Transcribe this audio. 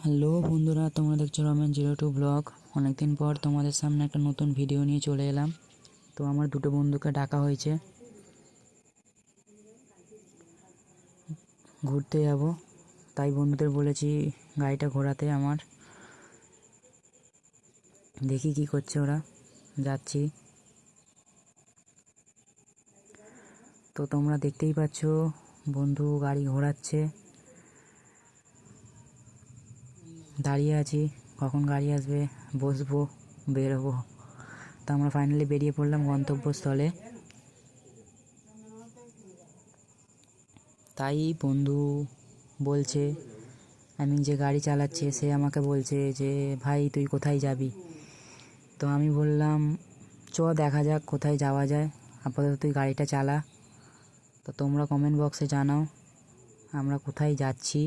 Hello বন্ধুরা, তোমরা দেখছো রমেন02 ব্লগ। অনেকদিন পর তোমাদের সামনে একটা নতুন ভিডিও নিয়ে চলে এলাম। তো আমার দুটো বন্ধুকে ডাকা হয়েছে, ঘুরতে যাব। তাই বন্ধুদের বলেছি গাড়িটা ঘোরাতে আমার। দেখি কি করছে ওরা। যাচ্ছি। তো তোমরা দেখতেই পাচ্ছ বন্ধু গাড়ি ঘোরাচ্ছে। দাঁড়িয়ে আছি, কখন গাড়ি আসবে, বসবো, বেরোবো। তো আমরা ফাইনালি বেরিয়ে পড়লাম গন্তব্যস্থলে। তাই বন্ধু বলছে, আমি যে গাড়ি চালাচ্ছে সে আমাকে বলছে যে ভাই তুই কোথায় যাবি। তো আমি বললাম চ দেখা যাক কোথায় যাওয়া যায়, আপাতত তুই গাড়িটা চালা। তো তোমরা কমেন্ট বক্সে জানাও আমরা কোথায় যাচ্ছি।